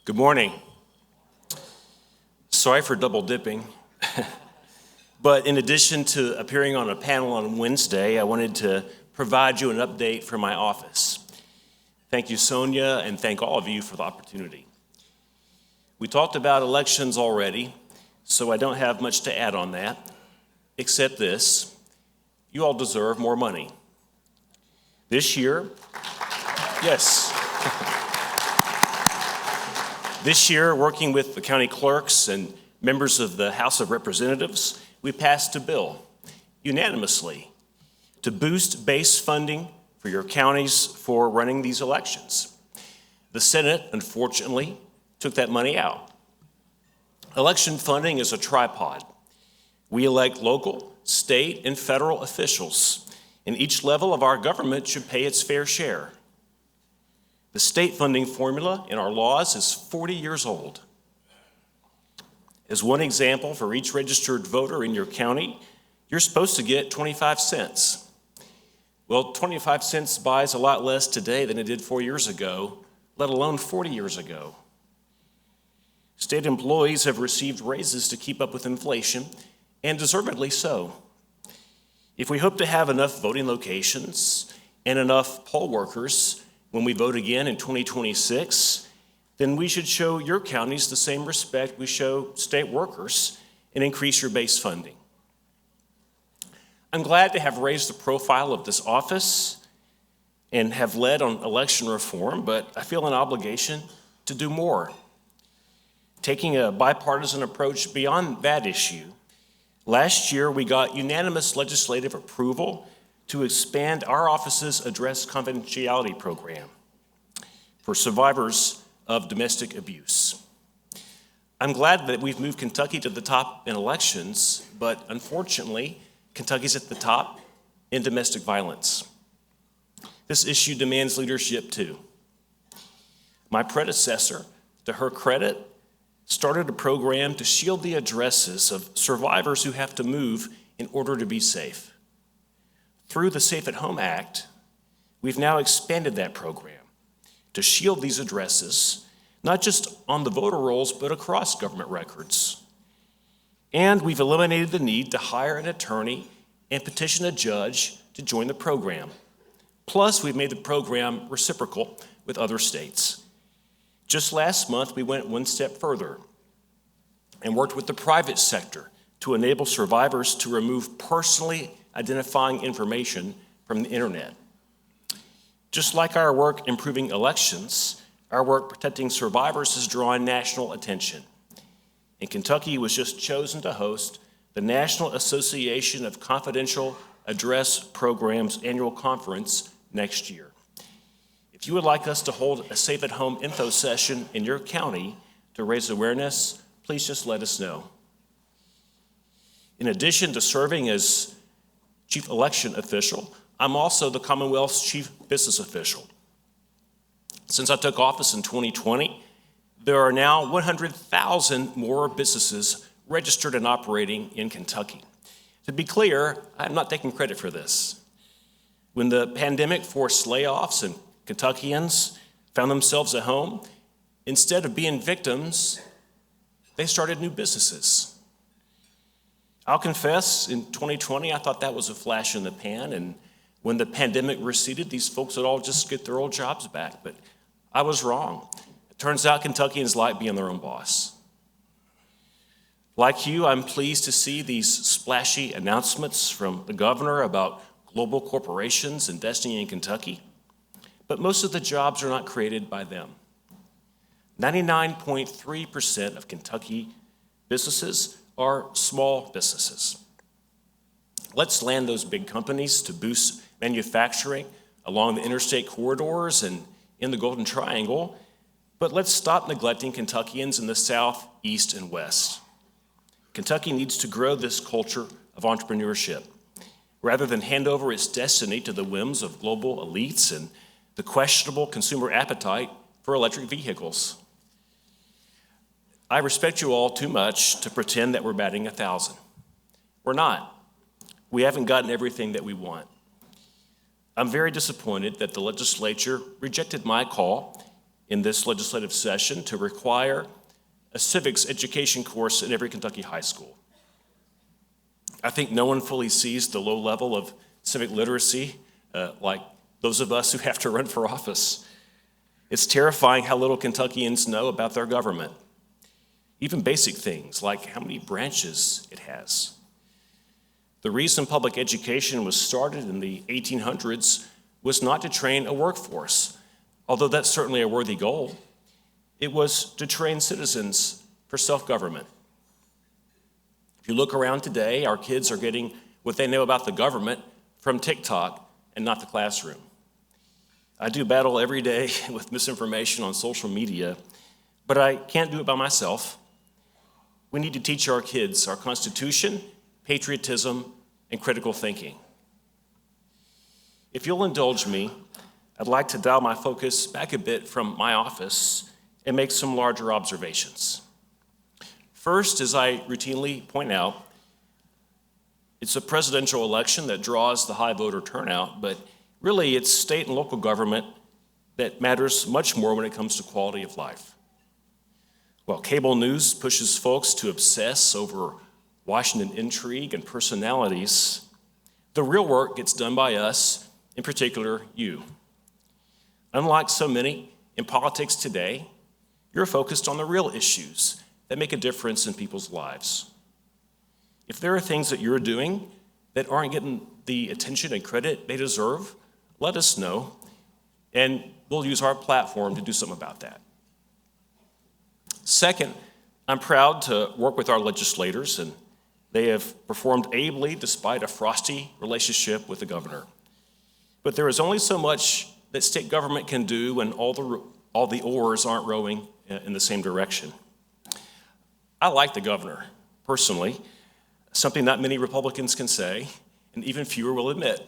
Good morning. Sorry for double dipping, but in addition to appearing on a panel on Wednesday, I wanted to provide you an update from my office. Thank you, Sonia, and thank all of you for the opportunity. We talked about elections already, so I don't have much to add on that, except this: you all deserve more money. This year, yes. This year, working with the county clerks and members of the House of Representatives, we passed a bill unanimously to boost base funding for your counties for running these elections. The Senate, unfortunately, took that money out. Election funding is a tripod. We elect local, state, and federal officials, and each level of our government should pay its fair share. The state funding formula in our laws is 40 years old. As one example, for each registered voter in your county, you're supposed to get 25 cents. Well, 25 cents buys a lot less today than it did 4 years ago, let alone 40 years ago. State employees have received raises to keep up with inflation, and deservedly so. If we hope to have enough voting locations and enough poll workers when we vote again in 2026, then we should show your counties the same respect we show state workers and increase your base funding. I'm glad to have raised the profile of this office and have led on election reform, but I feel an obligation to do more. Taking a bipartisan approach beyond that issue, last year we got unanimous legislative approval to expand our office's address confidentiality program for survivors of domestic abuse. I'm glad that we've moved Kentucky to the top in elections, but unfortunately, Kentucky's at the top in domestic violence. This issue demands leadership too. My predecessor, to her credit, started a program to shield the addresses of survivors who have to move in order to be safe. Through the Safe at Home Act, we've now expanded that program to shield these addresses, not just on the voter rolls, but across government records. And we've eliminated the need to hire an attorney and petition a judge to join the program. Plus, we've made the program reciprocal with other states. Just last month, we went one step further and worked with the private sector to enable survivors to remove personally identifying information from the internet. Just like our work improving elections, our work protecting survivors has drawn national attention. And Kentucky was just chosen to host the National Association of Confidential Address Programs annual conference next year. If you would like us to hold a Safe at Home info session in your county to raise awareness, please just let us know. In addition to serving as Chief Election Official, I'm also the Commonwealth's Chief Business Official. Since I took office in 2020, there are now 100,000 more businesses registered and operating in Kentucky. To be clear, I'm not taking credit for this. When the pandemic forced layoffs and Kentuckians found themselves at home, instead of being victims, they started new businesses. I'll confess, in 2020, I thought that was a flash in the pan, and when the pandemic receded, these folks would all just get their old jobs back, but I was wrong. It turns out Kentuckians like being their own boss. Like you, I'm pleased to see these splashy announcements from the governor about global corporations investing in Kentucky, but most of the jobs are not created by them. 99.3% of Kentucky businesses are small businesses. Let's land those big companies to boost manufacturing along the interstate corridors and in the Golden Triangle, but let's stop neglecting Kentuckians in the South, East, and West. Kentucky needs to grow this culture of entrepreneurship rather than hand over its destiny to the whims of global elites and the questionable consumer appetite for electric vehicles. I respect you all too much to pretend that we're batting 1,000. We're not. We haven't gotten everything that we want. I'm very disappointed that the legislature rejected my call in this legislative session to require a civics education course in every Kentucky high school. I think no one fully sees the low level of civic literacy like those of us who have to run for office. It's terrifying how little Kentuckians know about their government. Even basic things like how many branches it has. The reason public education was started in the 1800s was not to train a workforce, although that's certainly a worthy goal. It was to train citizens for self-government. If you look around today, our kids are getting what they know about the government from TikTok and not the classroom. I do battle every day with misinformation on social media, but I can't do it by myself. We need to teach our kids our Constitution, patriotism, and critical thinking. If you'll indulge me, I'd like to dial my focus back a bit from my office and make some larger observations. First, as I routinely point out, it's a presidential election that draws the high voter turnout, but really it's state and local government that matters much more when it comes to quality of life. While cable news pushes folks to obsess over Washington intrigue and personalities, the real work gets done by us, in particular you. Unlike so many in politics today, you're focused on the real issues that make a difference in people's lives. If there are things that you're doing that aren't getting the attention and credit they deserve, let us know, and we'll use our platform to do something about that. Second, I'm proud to work with our legislators, and they have performed ably despite a frosty relationship with the governor. But there is only so much that state government can do when all the oars aren't rowing in the same direction. I like the governor, personally, something not many Republicans can say, and even fewer will admit.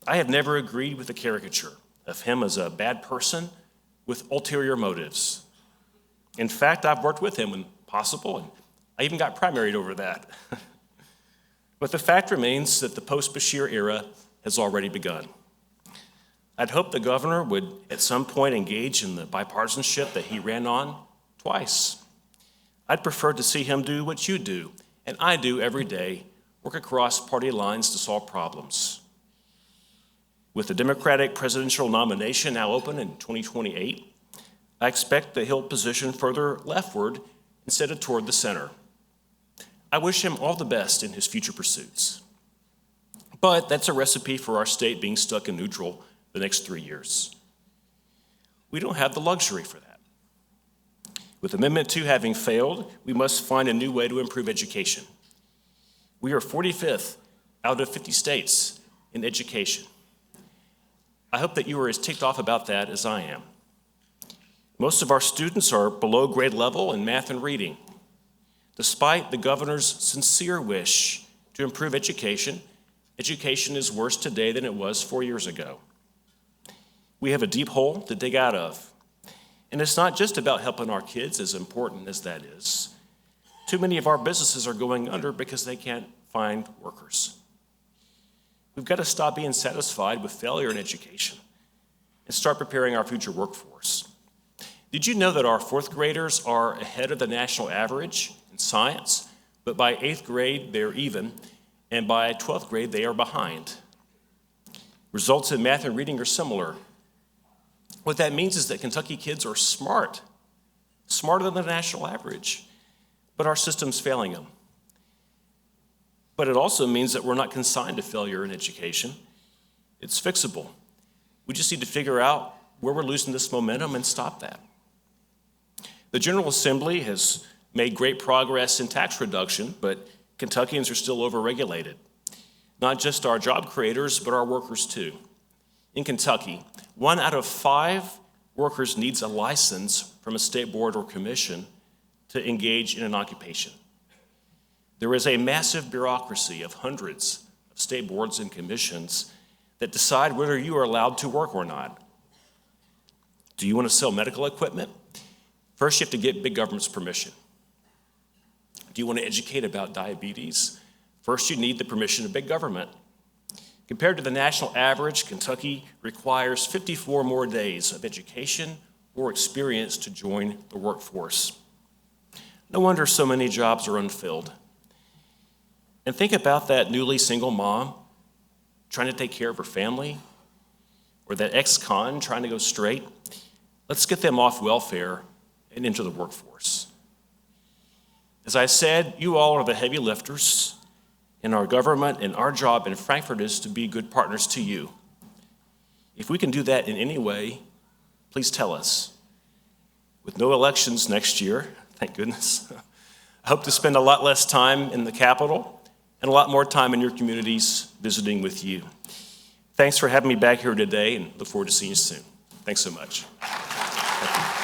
I have never agreed with the caricature of him as a bad person with ulterior motives. In fact, I've worked with him when possible, and I even got primaried over that. But the fact remains that the post-Bashir era has already begun. I'd hope the governor would at some point engage in the bipartisanship that he ran on twice. I'd prefer to see him do what you do, and I do every day, work across party lines to solve problems. With the Democratic presidential nomination now open in 2028, I expect that he'll position further leftward instead of toward the center. I wish him all the best in his future pursuits. But that's a recipe for our state being stuck in neutral the next 3 years. We don't have the luxury for that. With Amendment 2 having failed, we must find a new way to improve education. We are 45th out of 50 states in education. I hope that you are as ticked off about that as I am. Most of our students are below grade level in math and reading. Despite the governor's sincere wish to improve education, education is worse today than it was 4 years ago. We have a deep hole to dig out of. And it's not just about helping our kids, as important as that is. Too many of our businesses are going under because they can't find workers. We've got to stop being satisfied with failure in education and start preparing our future workforce. Did you know that our fourth graders are ahead of the national average in science, but by 8th grade they're even, and by 12th grade they are behind? Results in math and reading are similar. What that means is that Kentucky kids are smart, smarter than the national average, but our system's failing them. But it also means that we're not consigned to failure in education. It's fixable. We just need to figure out where we're losing this momentum and stop that. The General Assembly has made great progress in tax reduction, but Kentuckians are still overregulated. Not just our job creators, but our workers too. In Kentucky, 1 out of 5 workers needs a license from a state board or commission to engage in an occupation. There is a massive bureaucracy of hundreds of state boards and commissions that decide whether you are allowed to work or not. Do you want to sell medical equipment? First, you have to get big government's permission. Do you want to educate about diabetes? First, you need the permission of big government. Compared to the national average, Kentucky requires 54 more days of education or experience to join the workforce. No wonder so many jobs are unfilled. And think about that newly single mom trying to take care of her family, or that ex-con trying to go straight. Let's get them off welfare and into the workforce. As I said, you all are the heavy lifters in our government, and our job in Frankfort is to be good partners to you. If we can do that in any way, please tell us. With no elections next year, thank goodness, I hope to spend a lot less time in the Capitol and a lot more time in your communities visiting with you. Thanks for having me back here today, and look forward to seeing you soon. Thanks so much. Thank you.